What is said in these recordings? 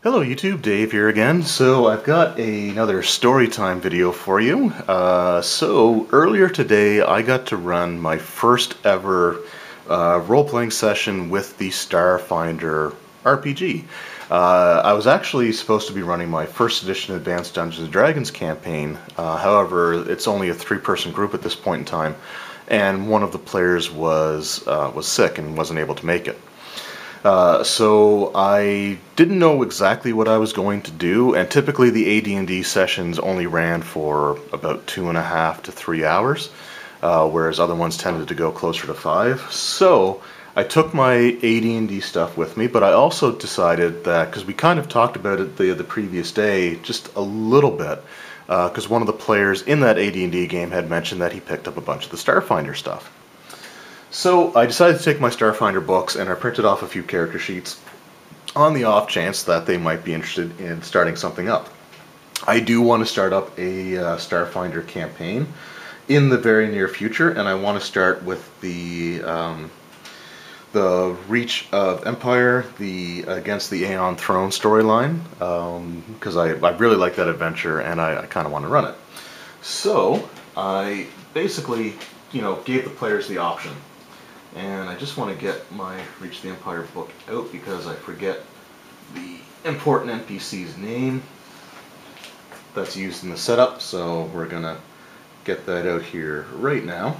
Hello YouTube, Dave here again. So I've got another story time video for you. So earlier today I got to run my first ever role-playing session with the Starfinder RPG. I was actually supposed to be running my first edition Advanced Dungeons & Dragons campaign. However, it's only a three-person group at this point in time, and one of the players was sick and wasn't able to make it. So I didn't know exactly what I was going to do, and typically the AD&D sessions only ran for about 2.5 to 3 hours, whereas other ones tended to go closer to 5. So I took my AD&D stuff with me, but I also decided that, because we kind of talked about it the previous day just a little bit, because one of the players in that AD&D game had mentioned that he picked up a bunch of the Starfinder stuff. So I decided to take my Starfinder books and I printed off a few character sheets on the off chance that they might be interested in starting something up. I do want to start up a Starfinder campaign in the very near future, and I want to start with the Reach of Empire, against the Aeon Throne storyline, because I really like that adventure and I kind of want to run it. So I basically, gave the players the option. And I just want to get my Reach of the Empire book out because I forget the important NPC's name that's used in the setup, so we're going to get that out here right now.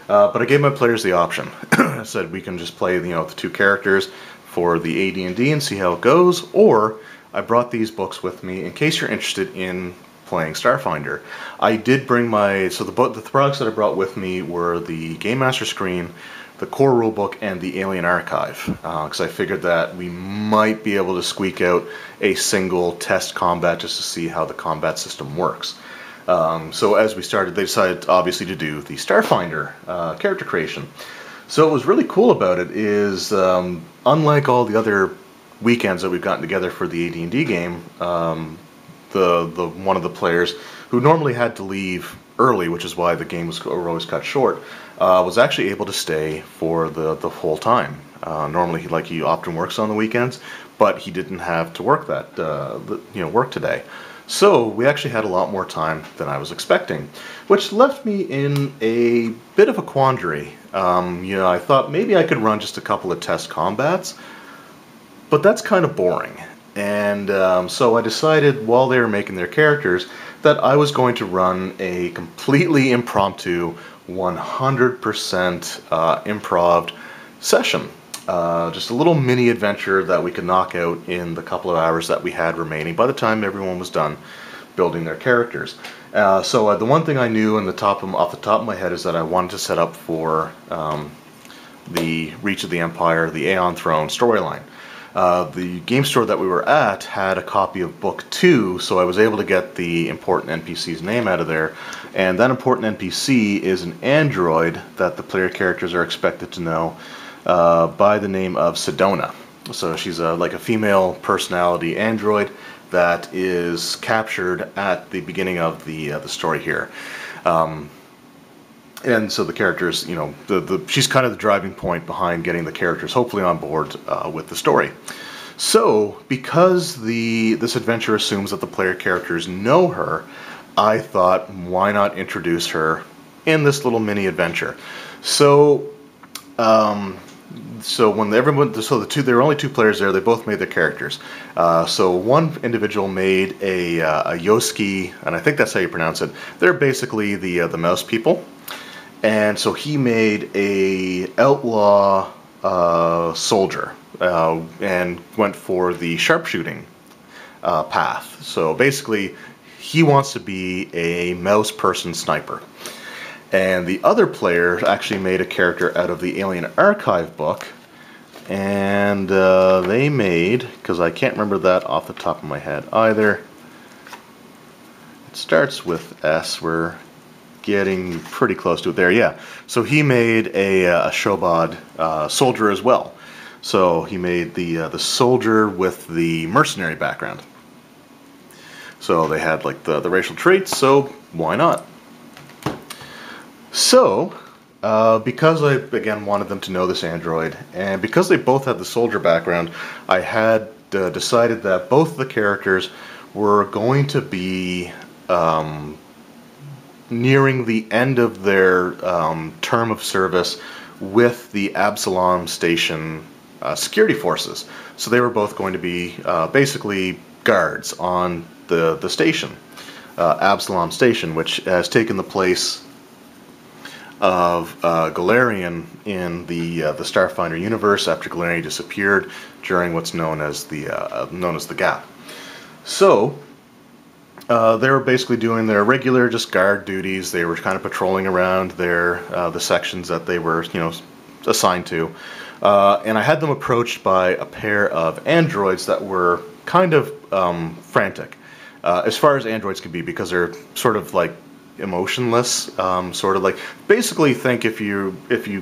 But I gave my players the option. I said we can just play the two characters for the AD&D and see how it goes, or I brought these books with me in case you're interested in playing Starfinder. I did bring the products that I brought with me were the Game Master screen, the core rulebook, and the Alien Archive, because I figured that we might be able to squeak out a single test combat just to see how the combat system works. So as we started, they decided obviously to do the Starfinder character creation. So what was really cool about it is, unlike all the other weekends that we've gotten together for the AD&D game, one of the players who normally had to leave early, which is why the game was always cut short, was actually able to stay for the whole time. Normally, he often works on the weekends, but he didn't have to work work today. So we actually had a lot more time than I was expecting, which left me in a bit of a quandary. I thought maybe I could run just a couple of test combats, but that's kind of boring. And so I decided, while they were making their characters, that I was going to run a completely impromptu 100% improv session. Just a little mini adventure that we could knock out in the couple of hours that we had remaining by the time everyone was done building their characters. So the one thing I knew off the top of my head is that I wanted to set up for the Reach of the Empire, the Aeon Throne storyline. The game store that we were at had a copy of Book 2, so I was able to get the important NPC's name out of there. And that important NPC is an android that the player characters are expected to know by the name of Sedona. So she's like a female personality android that is captured at the beginning of the story here. And so the characters, she's kind of the driving point behind getting the characters hopefully on board with the story. So, because this adventure assumes that the player characters know her, I thought, why not introduce her in this little mini adventure? So, there were only two players there. They both made their characters. So one individual made a Yoski, and I think that's how you pronounce it. They're basically the mouse people. And so he made a outlaw soldier and went for the sharpshooting path. So basically, he wants to be a mouse person sniper. And the other player actually made a character out of the Alien Archive book, and they made, because I can't remember that off the top of my head either. It starts with S. We're getting pretty close to it there, yeah. So he made a Shobad soldier as well. So he made the soldier with the mercenary background. So they had like the racial traits, so why not? So, because I, again, wanted them to know this android, and because they both had the soldier background, I had decided that both the characters were going to be nearing the end of their term of service with the Absalom Station security forces. So they were both going to be basically guards on the station, Absalom Station, which has taken the place of Galarian in the Starfinder universe after Galarian disappeared during what's known as the Gap. So they were basically doing their regular just guard duties. They were kind of patrolling around the sections that they were assigned to, and I had them approached by a pair of androids that were kind of frantic, as far as androids could be, because they're sort of like emotionless, sort of like, basically think, if you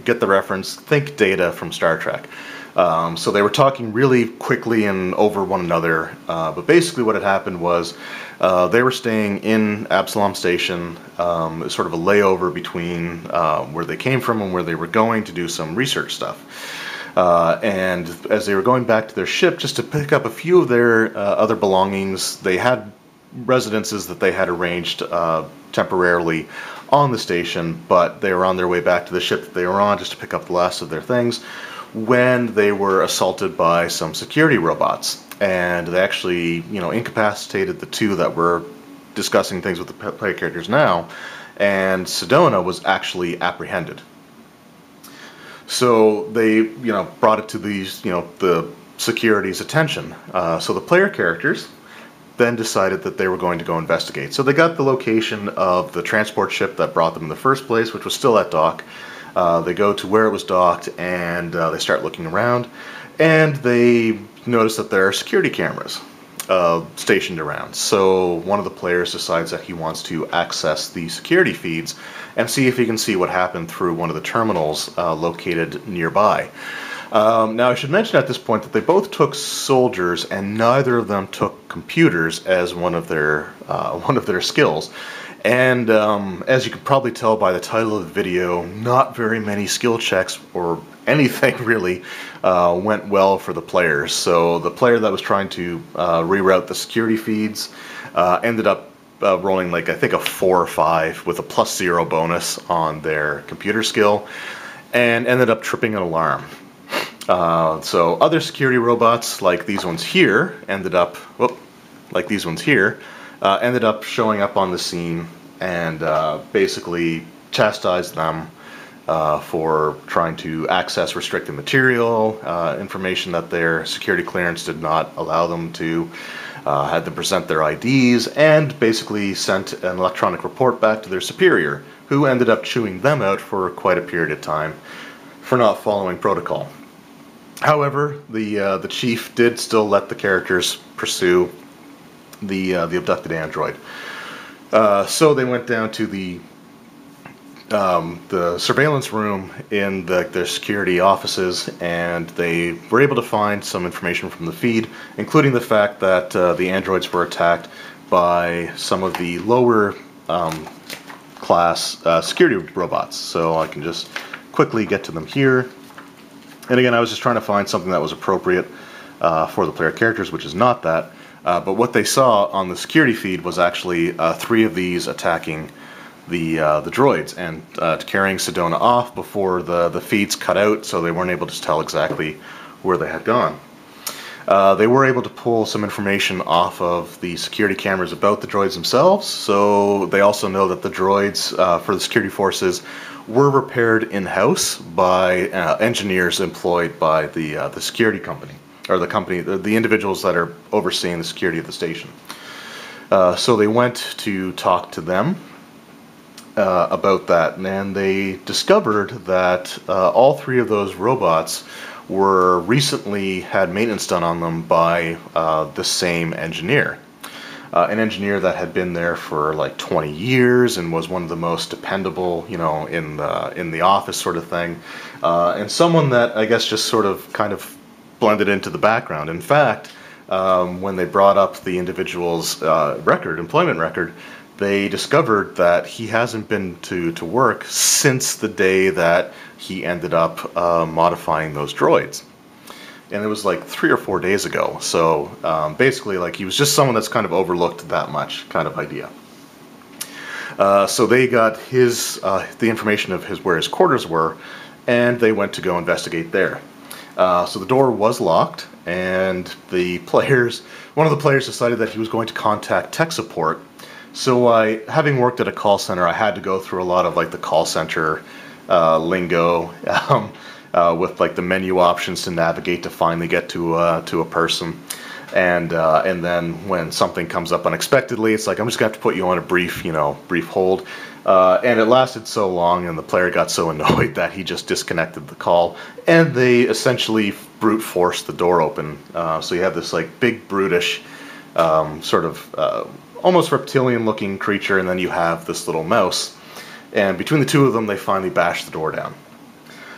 get the reference, think Data from Star Trek. So they were talking really quickly and over one another, but basically what had happened was they were staying in Absalom Station, sort of a layover between where they came from and where they were going to do some research stuff. And as they were going back to their ship just to pick up a few of their other belongings, they had residences that they had arranged temporarily on the station, but they were on their way back to the ship that they were on just to pick up the last of their things when they were assaulted by some security robots. And they actually, incapacitated the two that were discussing things with the player characters now, and Sedona was actually apprehended. So they, brought it to these, the security's attention. So the player characters then decided that they were going to go investigate. So they got the location of the transport ship that brought them in the first place, which was still at dock. They go to where it was docked, and they start looking around, and they notice that there are security cameras stationed around. So one of the players decides that he wants to access the security feeds and see if he can see what happened through one of the terminals located nearby. Now I should mention at this point that they both took soldiers, and neither of them took computers as one of their skills. And as you can probably tell by the title of the video, not very many skill checks or anything really went well for the players. So the player that was trying to reroute the security feeds ended up rolling, like, I think a 4 or 5 with a +0 bonus on their computer skill, and ended up tripping an alarm. So other security robots, like these ones here, ended up showing up on the scene and basically chastised them for trying to access restricted material, information that their security clearance did not allow them to, had them present their IDs, and basically sent an electronic report back to their superior, who ended up chewing them out for quite a period of time for not following protocol. However, the chief did still let the characters pursue the abducted android. So they went down to the surveillance room in their security offices, and they were able to find some information from the feed, including the fact that the androids were attacked by some of the lower class security robots. So I can just quickly get to them here. And again, I was just trying to find something that was appropriate for the player characters, which is not that. But what they saw on the security feed was actually 3 of these attacking the droids and carrying Sedona off before the feeds cut out, so they weren't able to tell exactly where they had gone. They were able to pull some information off of the security cameras about the droids themselves, so they also know that the droids for the security forces were repaired in-house by engineers employed by the security company, or the individuals that are overseeing the security of the station. So they went to talk to them about that, and they discovered that all 3 of those robots were recently had maintenance done on them by the same engineer. An engineer that had been there for like 20 years and was one of the most dependable, in the office sort of thing, and someone that I guess just sort of kind of blended into the background. In fact, when they brought up the individual's employment record, they discovered that he hasn't been to work since the day that he ended up modifying those droids. and it was like 3 or 4 days ago. So basically, like, he was just someone that's kind of overlooked that much, kind of idea. So they got the information of where his quarters were, and they went to go investigate there. So the door was locked, and one of the players decided that he was going to contact tech support. So having worked at a call center, I had to go through a lot of like the call center lingo, with like the menu options to navigate to finally get to a person. And then when something comes up unexpectedly, it's like, I'm just gonna have to put you on a brief hold. And it lasted so long, and the player got so annoyed that he just disconnected the call, and they essentially brute forced the door open. So you have this like big brutish, sort of almost reptilian-looking creature, and then you have this little mouse. And between the two of them, they finally bash the door down.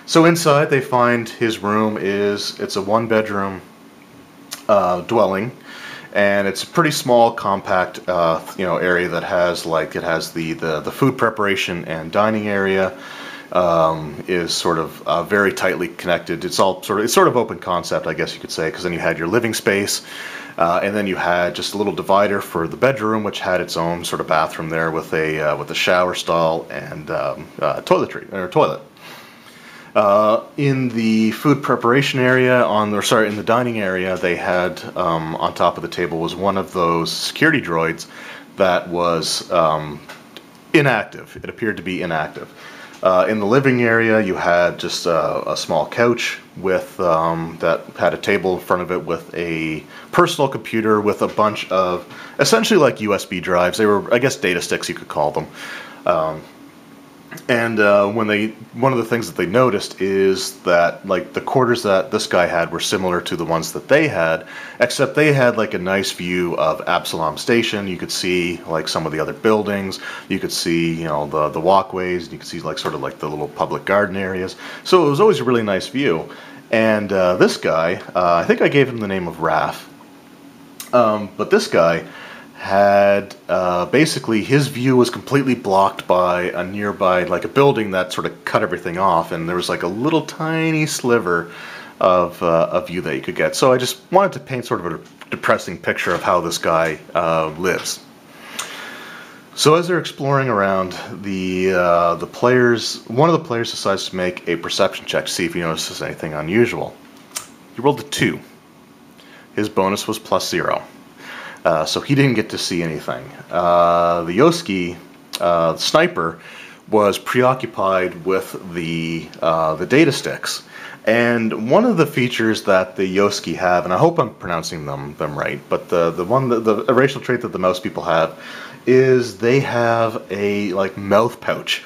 So inside, they find his room it's a one-bedroom dwelling, and it's a pretty small, compact, area that has the food preparation and dining area. Is sort of very tightly connected. It's sort of open concept, I guess you could say, because then you had your living space, and then you had just a little divider for the bedroom, which had its own sort of bathroom there with a shower stall and toilet. In the food preparation area, in the dining area, they had on top of the table was one of those security droids that was inactive. It appeared to be inactive. In the living area, you had just a small couch that had a table in front of it with a personal computer with a bunch of essentially like USB drives. They were, I guess, data sticks, you could call them. One of the things that they noticed is that like the quarters that this guy had were similar to the ones that they had, except they had like a nice view of Absalom Station. You could see like some of the other buildings. You could see the walkways. You could see like sort of like the little public garden areas. So it was always a really nice view. And this guy, I think I gave him the name of Raph, but this guy had basically his view was completely blocked by a nearby, like a building that sort of cut everything off, and there was like a little tiny sliver of view that you could get. So I just wanted to paint sort of a depressing picture of how this guy lives. So as they're exploring around, one of the players decides to make a perception check to see if he notices anything unusual. He rolled a 2. His bonus was +0. So he didn't get to see anything. The Yoski, the sniper, was preoccupied with the data sticks. And one of the features that the Yoski have, and I hope I'm pronouncing them right, but the racial trait that the mouse people have is they have a like mouth pouch,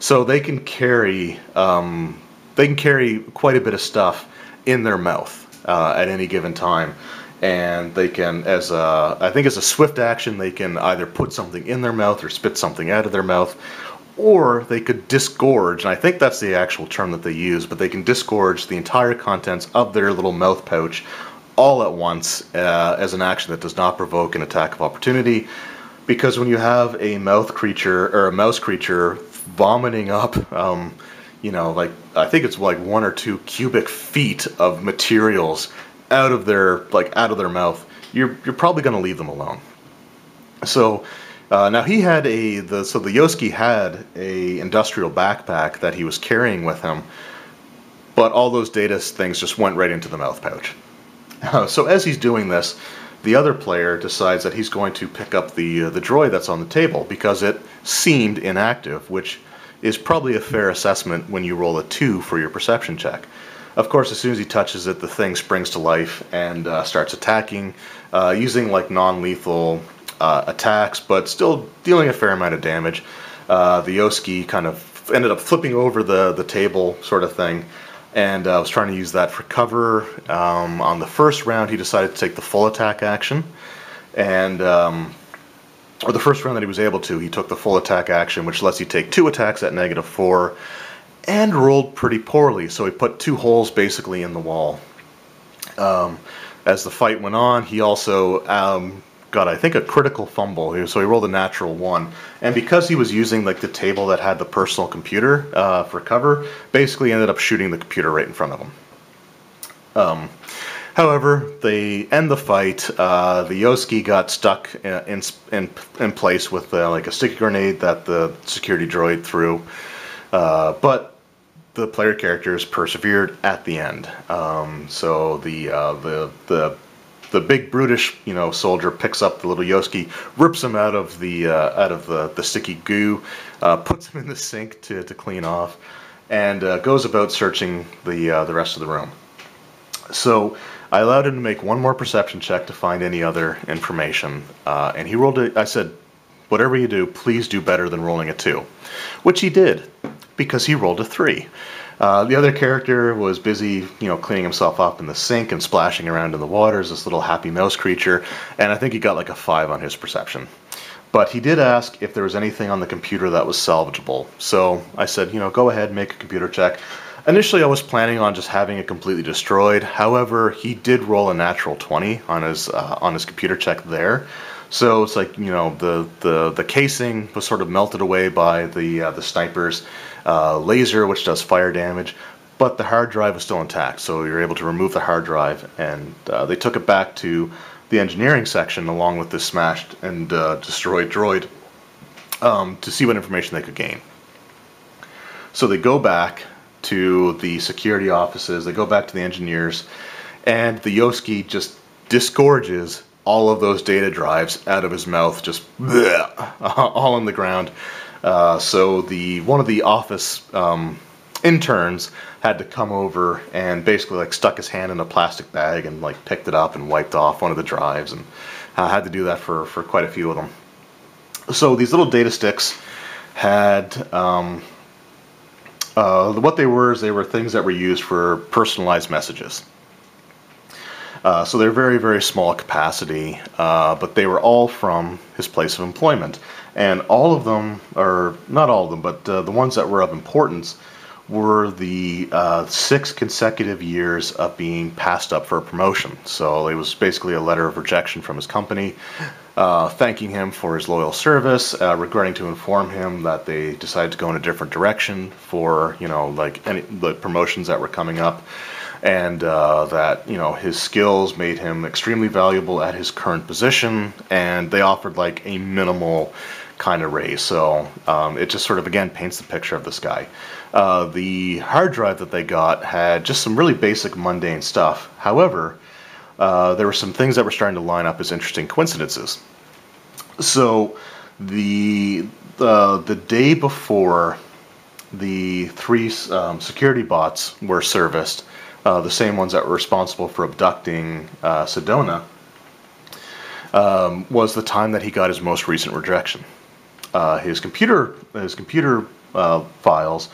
so they can carry quite a bit of stuff in their mouth at any given time. And they can, I think as a swift action, they can either put something in their mouth or spit something out of their mouth, or they could disgorge, and I think that's the actual term that they use, but they can disgorge the entire contents of their little mouth pouch all at once as an action that does not provoke an attack of opportunity. Because when you have a mouse creature vomiting up, like I think it's like 1 or 2 cubic feet of materials out of their mouth, you're probably going to leave them alone. So now he had the Yoski had a industrial backpack that he was carrying with him, but all those data things just went right into the mouth pouch. So as he's doing this, the other player decides that he's going to pick up the droid that's on the table because it seemed inactive, which is probably a fair assessment when you roll a 2 for your perception check. Of course, as soon as he touches it, the thing springs to life and starts attacking, using like non-lethal attacks, but still dealing a fair amount of damage. The Yoski kind of ended up flipping over the table sort of thing, and was trying to use that for cover. On the first round, he decided to take the full attack action, and or the first round that he was able to, he took the full attack action, which lets you take 2 attacks at -4. And rolled pretty poorly, so he put 2 holes basically in the wall. As the fight went on, he also got, I think, a critical fumble, so he rolled a natural 1. And because he was using like the table that had the personal computer for cover, basically ended up shooting the computer right in front of him. However, they end the fight. The Yoski got stuck in place with like a sticky grenade that the security droid threw, but the player characters persevered at the end. So the big brutish soldier picks up the little Yoski, rips him out of the sticky goo, puts him in the sink to clean off, and goes about searching the rest of the room. So I allowed him to make one more perception check to find any other information, and he rolled I said, whatever you do, please do better than rolling a 2, which he did, because he rolled a 3. The other character was busy, cleaning himself up in the sink and splashing around in the water as this little happy mouse creature, and I think he got like a 5 on his perception. But he did ask if there was anything on the computer that was salvageable, so I said, go ahead, make a computer check. Initially, I was planning on just having it completely destroyed. However, he did roll a natural 20 on his computer check there. So it's like the casing was sort of melted away by the sniper's laser, which does fire damage, but the hard drive was still intact. So you're able to remove the hard drive, and they took it back to the engineering section along with this smashed and destroyed droid to see what information they could gain. So they go back to the security offices, they go back to the engineers, and the Yoski just disgorges all of those data drives out of his mouth, just bleh, all on the ground. So one of the office interns had to come over and basically like stuck his hand in a plastic bag and like picked it up and wiped off one of the drives, and had to do that for quite a few of them. So these little data sticks had what they were is they were things that were used for personalized messages. So they're very, very small capacity, but they were all from his place of employment. And all of them, or not all of them, but the ones that were of importance were the 6 consecutive years of being passed up for a promotion. So it was basically a letter of rejection from his company, thanking him for his loyal service, regretting to inform him that they decided to go in a different direction for, like the promotions that were coming up, and that, his skills made him extremely valuable at his current position, and they offered like a minimal kind of raise. So it just sort of, again, paints the picture of this guy. The hard drive that they got had just some really basic mundane stuff. However, there were some things that were starting to line up as interesting coincidences. So the day before the 3 security bots were serviced, the same ones that were responsible for abducting Sedona, was the time that he got his most recent rejection. His computer files,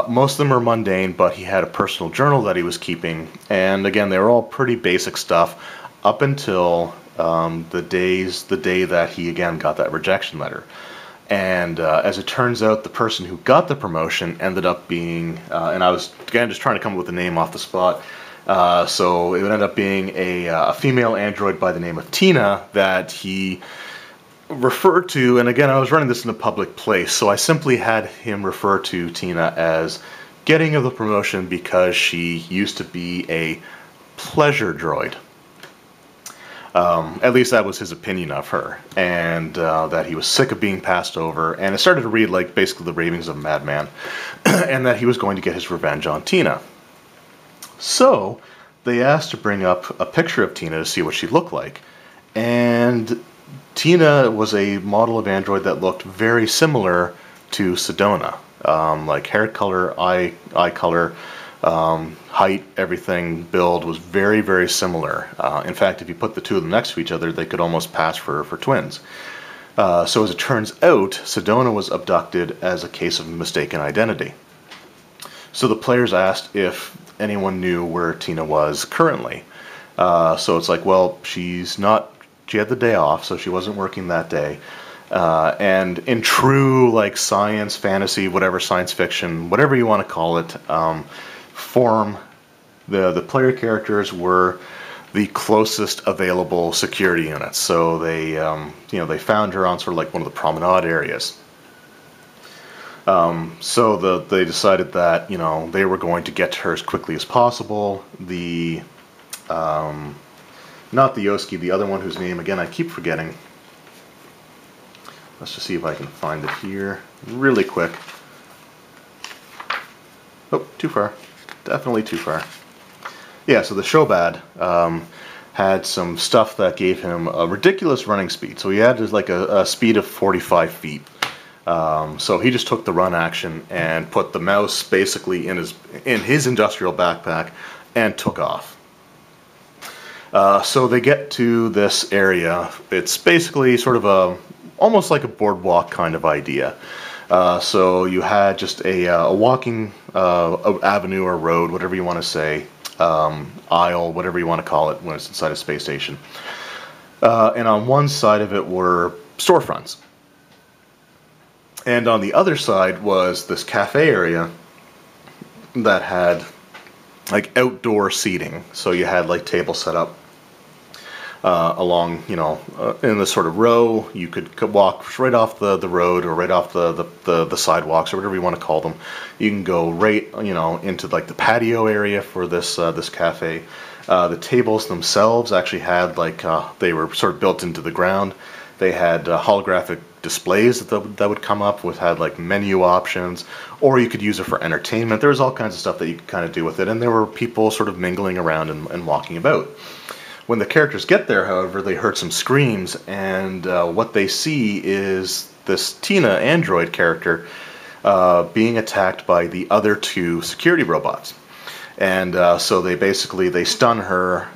most of them are mundane, but he had a personal journal that he was keeping, and again, they were all pretty basic stuff up until the day that he again got that rejection letter. And as it turns out, the person who got the promotion ended up being, and I was again just trying to come up with a name off the spot, so it would end up being a female android by the name of Tina that he referred to. And again, I was running this in a public place, so I simply had him refer to Tina as getting the promotion because she used to be a pleasure droid. At least that was his opinion of her, and that he was sick of being passed over, and it started to read like basically the ravings of a madman, and that he was going to get his revenge on Tina. So they asked to bring up a picture of Tina to see what she looked like, and Tina was a model of android that looked very similar to Sedona, like hair color, eye color, height, everything, build was very, very similar. In fact, if you put the two of them next to each other, they could almost pass for twins. So as it turns out, Sedona was abducted as a case of mistaken identity. So the players asked if anyone knew where Tina was currently. So it's like, well, she had the day off, so she wasn't working that day. And in true like science, fantasy, whatever, science fiction, whatever you want to call it, form, the player characters were the closest available security units. So they they found her on sort of like one of the promenade areas. So they decided that they were going to get to her as quickly as possible. The Not the Yoski, the other one whose name, again, I keep forgetting. Let's just see if I can find it here really quick. Oh, too far. Definitely too far. Yeah, so the Shobad had some stuff that gave him a ridiculous running speed. So he had like a speed of 45 feet. So he just took the run action and put the mouse basically in his industrial backpack and took off. So they get to this area. It's basically sort of almost like a boardwalk kind of idea. So you had just a walking avenue or road, whatever you want to say, aisle, whatever you want to call it when it's inside a space station. And on one side of it were storefronts. And on the other side was this cafe area that had like outdoor seating. So you had like tables set up along, in this sort of row. You could walk right off the road or right off the sidewalks or whatever you want to call them. You can go right, into like the patio area for this cafe. The tables themselves actually had like they were sort of built into the ground. They had holographic displays that would come up with had like menu options, or you could use it for entertainment. There was all kinds of stuff that you could kind of do with it, and there were people sort of mingling around and walking about. When the characters get there, however, they heard some screams, and what they see is this Tina android character being attacked by the other two security robots. And so they stun her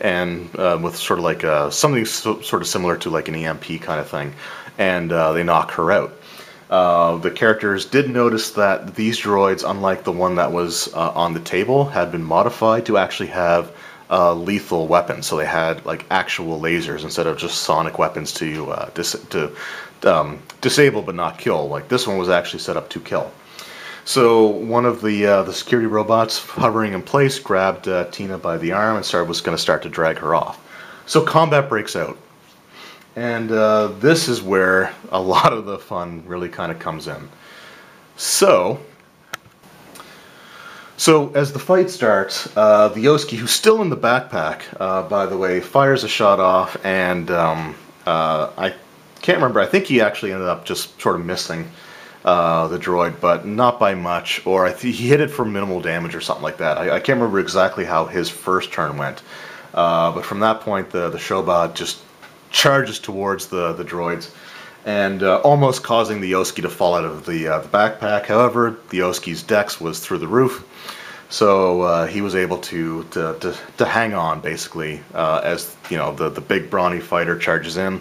and with sort of like something sort of similar to like an EMP kind of thing, and they knock her out. The characters did notice that these droids, unlike the one that was on the table, had been modified to actually have lethal weapons. So they had like actual lasers instead of just sonic weapons to disable but not kill. Like this one was actually set up to kill. So one of the security robots hovering in place grabbed Tina by the arm and was going to start to drag her off. So combat breaks out. And this is where a lot of the fun really kind of comes in. So as the fight starts, the Yoski, who's still in the backpack, by the way, fires a shot off, and I can't remember. I think he actually ended up just sort of missing the droid, but not by much, or he hit it for minimal damage or something like that. I can't remember exactly how his first turn went, but from that point, the Shobad just charges towards the droids, and almost causing the Yoski to fall out of the backpack. However, the Yoski's dex was through the roof, so he was able to hang on, basically, as the big brawny fighter charges in,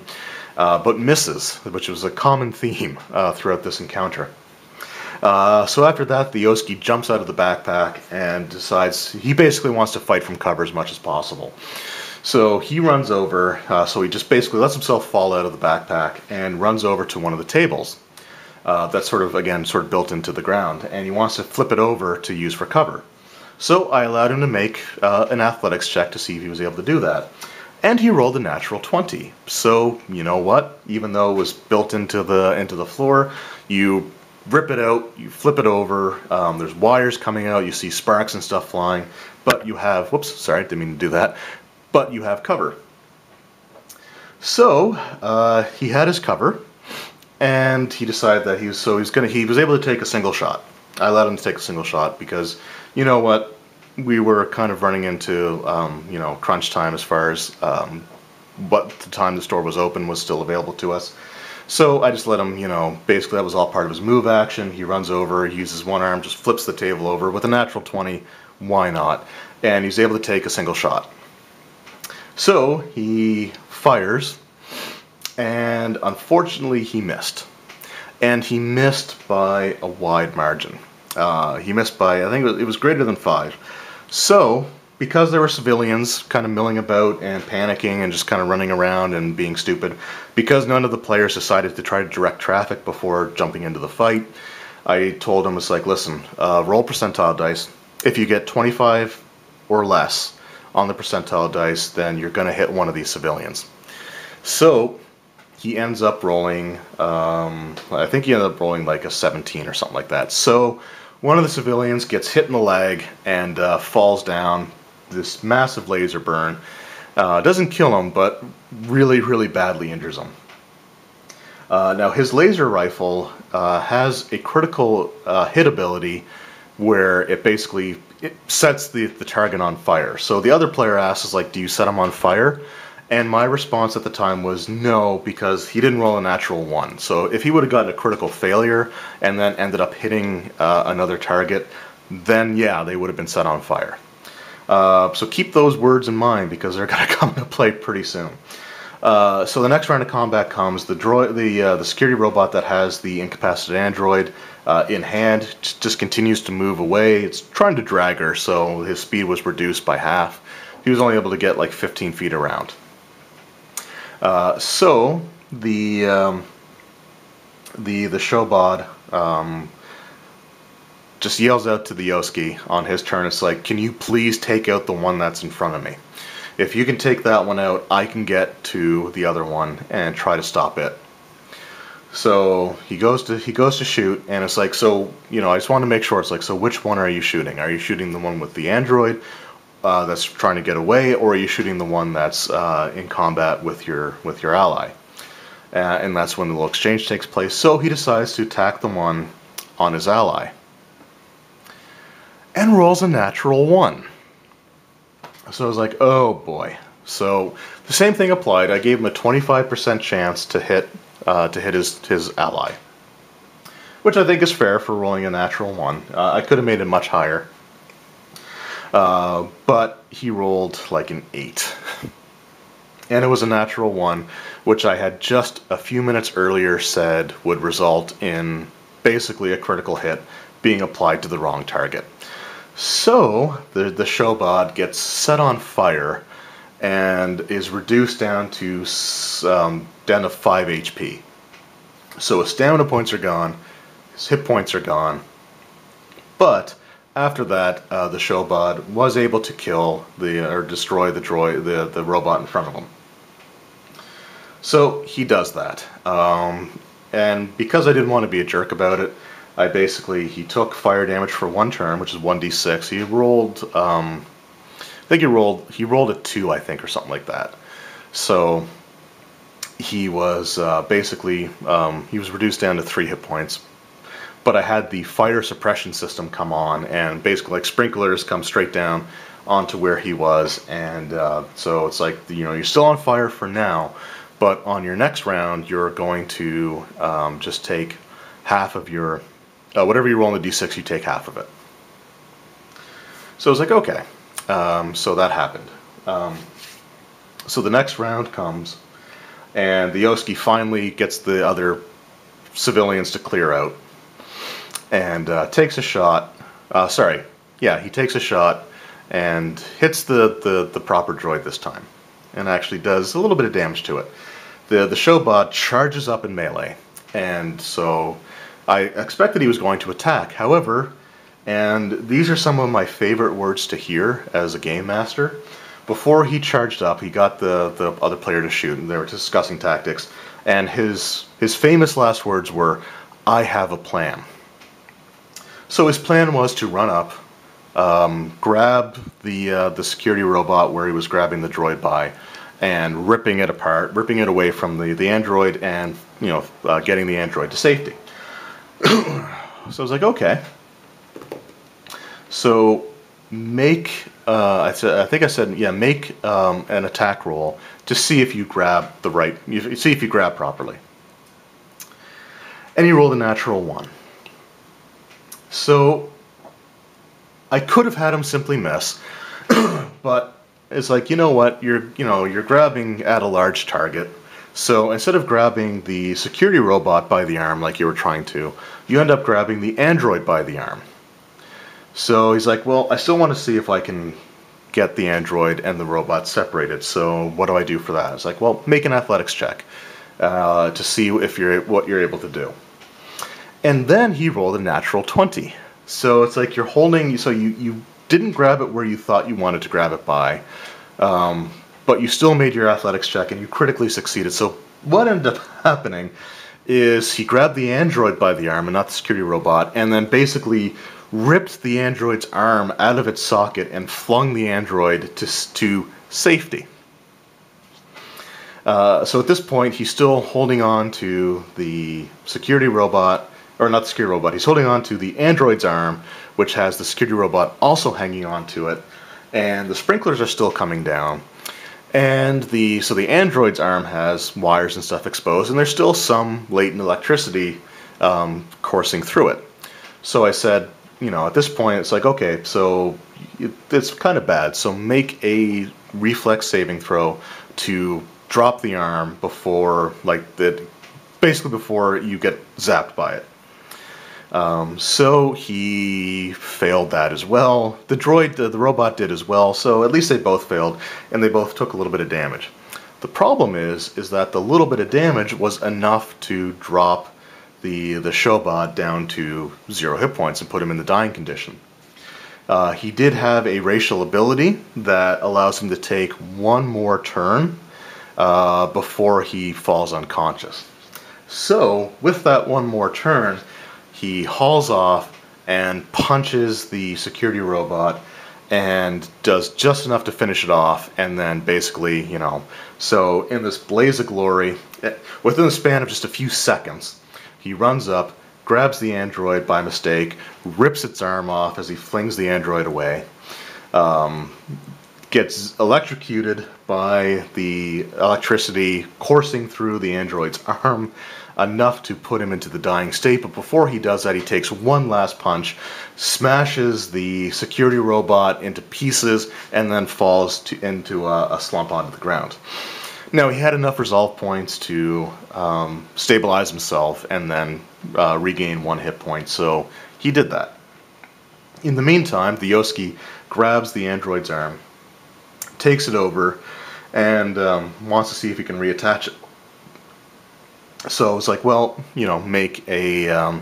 but misses, which was a common theme throughout this encounter. So after that, the Yoski jumps out of the backpack and decides he basically wants to fight from cover as much as possible. So he runs over, so he just basically lets himself fall out of the backpack and runs over to one of the tables that's sort of built into the ground, and he wants to flip it over to use for cover. So I allowed him to make an athletics check to see if he was able to do that. And he rolled a natural 20. So, you know what? Even though it was built into the floor, you rip it out, you flip it over, there's wires coming out, you see sparks and stuff flying, but you have, whoops, sorry, didn't mean to do that, but you have cover. So, he had his cover, and he decided that he was able to take a single shot. I allowed him to take a single shot because, you know what, we were kind of running into, crunch time as far as what the time the store was open was still available to us. So I just let him, basically that was all part of his move action. He runs over, he uses one arm, just flips the table over with a natural 20. Why not? And he's able to take a single shot. So he fires, and unfortunately he missed. And he missed by a wide margin. He missed by, I think it was greater than 5. So, because there were civilians kind of milling about and panicking and just kind of running around and being stupid, because none of the players decided to try to direct traffic before jumping into the fight, I told him, it's like, listen, roll percentile dice. If you get 25 or less on the percentile dice, then you're going to hit one of these civilians. So, he ends up rolling, I think he ended up rolling like a 17 or something like that. So, one of the civilians gets hit in the leg and falls down, this massive laser burn. Doesn't kill him, but really badly injures him. Now his laser rifle has a critical hit ability where it basically sets the target on fire. So the other player asks, like, do you set him on fire? And my response at the time was no, because he didn't roll a natural 1. So if he would have gotten a critical failure and then ended up hitting another target, then yeah, they would have been set on fire. So keep those words in mind, because they're going to come into play pretty soon. So the next round of combat comes. The security robot that has the incapacitated android in hand just continues to move away. It's trying to drag her, so his speed was reduced by half. He was only able to get like 15 feet around. So the Shobod just yells out to the Yoski on his turn. It's like, can you please take out the one that's in front of me? If you can take that one out, I can get to the other one and try to stop it. So he goes to shoot, and it's like, so, you know, I just want to make sure. It's like, so which one are you shooting? Are you shooting the one with the android that's trying to get away, or are you shooting the one that's in combat with your ally? And that's when the little exchange takes place. So he decides to attack the one on his ally, and rolls a natural 1. So I was like, oh boy. So the same thing applied. I gave him a 25% chance to hit his ally, which I think is fair for rolling a natural 1. I could have made it much higher, but he rolled like an 8, and it was a natural 1, which I had just a few minutes earlier said would result in basically a critical hit being applied to the wrong target. So the Shobod gets set on fire and is reduced down to 5 HP. So his stamina points are gone, his hit points are gone, but after that, the Shobod was able to kill or destroy the robot in front of him. So he does that, and because I didn't want to be a jerk about it, he took fire damage for 1 turn, which is 1d6. He rolled, I think he rolled a 2, I think, or something like that. So he was he was reduced down to 3 hit points. But I had the fire suppression system come on, and basically like sprinklers come straight down onto where he was, and so it's like, you know, you're still on fire for now, but on your next round you're going to just take half of your whatever you roll on the d6, you take half of it. So I was like, okay. So that happened. So the next round comes, and the Yoski finally gets the other civilians to clear out, and takes a shot. He takes a shot and hits the proper droid this time, and actually does a little bit of damage to it. The Shobot charges up in melee, and so I expected he was going to attack. However, and these are some of my favorite words to hear as a game master, before he charged up, he got the other player to shoot, and they were discussing tactics, and his famous last words were, "I have a plan." So his plan was to run up, grab the security robot where he was grabbing the droid by, and ripping it apart, ripping it away from the android, and getting the android to safety. So I was like, okay. So make I think I said make an attack roll to see if you grab see if you grab properly. And he rolled a natural 1. So I could have had him simply miss, but it's like, you know what, you're grabbing at a large target. So instead of grabbing the security robot by the arm like you were trying to, you end up grabbing the android by the arm. So he's like, well, I still want to see if I can get the android and the robot separated, so what do I do for that? It's like, well, make an athletics check to see if what you're able to do. And then he rolled a natural 20. So it's like you're holding, so you didn't grab it where you thought you wanted to grab it by, but you still made your athletics check and you critically succeeded. So what ended up happening is he grabbed the android by the arm and not the security robot, and then basically ripped the android's arm out of its socket and flung the android to safety. So at this point, he's still holding on to the security robot, or not the security robot, he's holding on to the android's arm, which has the security robot also hanging on to it, and the sprinklers are still coming down. And so the android's arm has wires and stuff exposed, and there's still some latent electricity coursing through it. So I said, at this point, it's like, okay, so it's kind of bad, so make a reflex saving throw to drop the arm before, basically before you get zapped by it. So he failed that as well. The robot did as well, so at least they both failed, and they both took a little bit of damage. The problem is that the little bit of damage was enough to drop the Showbot down to 0 hit points and put him in the dying condition. He did have a racial ability that allows him to take one more turn before he falls unconscious. So, with that one more turn, he hauls off and punches the security robot and does just enough to finish it off, and then basically, so in this blaze of glory, within the span of just a few seconds, he runs up, grabs the android by mistake, rips its arm off as he flings the android away, gets electrocuted by the electricity coursing through the android's arm, enough to put him into the dying state, but before he does that, he takes one last punch, smashes the security robot into pieces, and then falls into a slump onto the ground. Now, he had enough resolve points to stabilize himself and then regain 1 hit point, so he did that. In the meantime, the Yosuke grabs the android's arm, takes it over, and wants to see if he can reattach it. So it's like, well, make a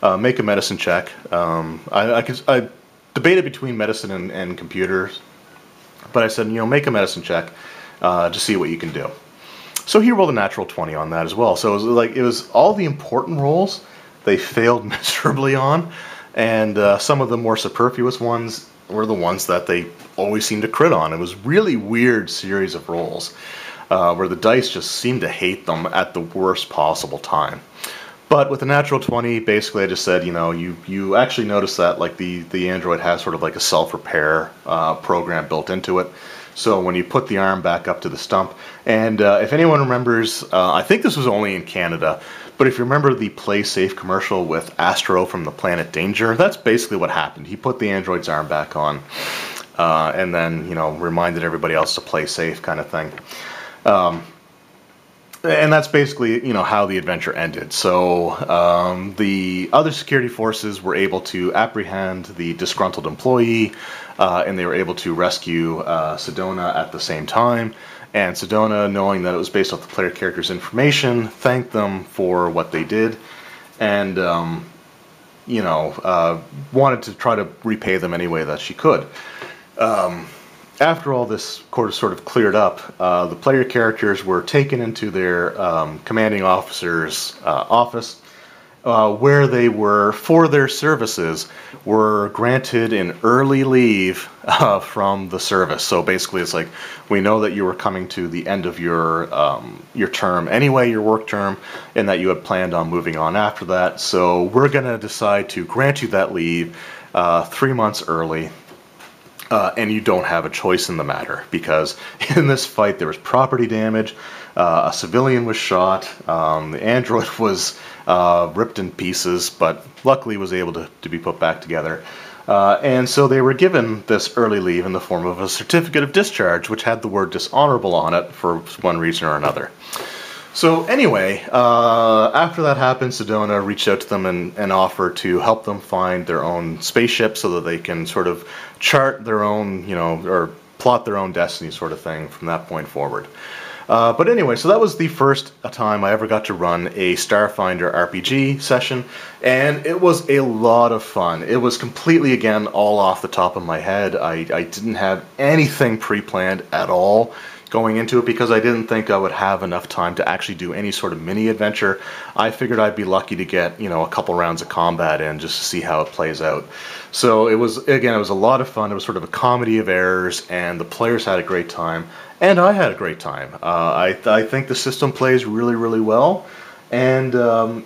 medicine check. I debated between medicine and computers, but I said, make a medicine check to see what you can do. So he rolled a natural 20 on that as well. So it was all the important rolls they failed miserably on, and some of the more superfluous ones were the ones that they always seemed to crit on. It was really weird series of rolls. Where the dice just seemed to hate them at the worst possible time. But with the natural 20, basically I just said, you actually notice that the android has sort of like a self-repair program built into it. So when you put the arm back up to the stump, and if anyone remembers, I think this was only in Canada, but if you remember the Play Safe commercial with Astro from the Planet Danger, that's basically what happened. He put the android's arm back on, and then, reminded everybody else to play safe kind of thing. And that's basically, how the adventure ended. So the other security forces were able to apprehend the disgruntled employee, and they were able to rescue Sedona at the same time. And Sedona, knowing that it was based off the player character's information, thanked them for what they did, and wanted to try to repay them any way that she could. After all this sort of cleared up, the player characters were taken into their commanding officer's office, where they were, for their services, were granted an early leave from the service. So basically it's like, we know that you were coming to the end of your term anyway, your work term, and that you had planned on moving on after that. So we're going to decide to grant you that leave 3 months early. And you don't have a choice in the matter, because in this fight there was property damage, a civilian was shot, the android was ripped in pieces, but luckily was able to be put back together. And so they were given this early leave in the form of a certificate of discharge, which had the word dishonorable on it for one reason or another. So anyway, after that happened, Sedona reached out to them and offered to help them find their own spaceship so that they can sort of chart their own, or plot their own destiny sort of thing from that point forward. But anyway, so that was the first time I ever got to run a Starfinder RPG session, and it was a lot of fun. It was completely, again, all off the top of my head. I didn't have anything pre-planned at all. going into it because I didn't think I would have enough time to actually do any sort of mini adventure. I figured I'd be lucky to get, you know, a couple rounds of combat in just to see how it plays out. So it was, again, it was a lot of fun. It was sort of a comedy of errors, and the players had a great time, and I had a great time. I think the system plays really, really well. And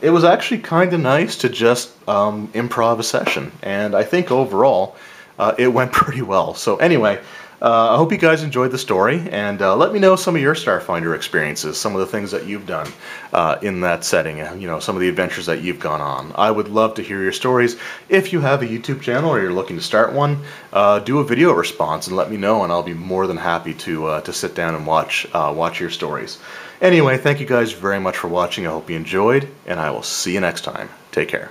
it was actually kind of nice to just improv a session. And I think overall, it went pretty well. So anyway, I hope you guys enjoyed the story, and let me know some of your Starfinder experiences, some of the things that you've done in that setting, you know, some of the adventures that you've gone on. I would love to hear your stories. If you have a YouTube channel or you're looking to start one, do a video response and let me know, and I'll be more than happy to sit down and watch your stories. Anyway, thank you guys very much for watching. I hope you enjoyed, and I will see you next time. Take care.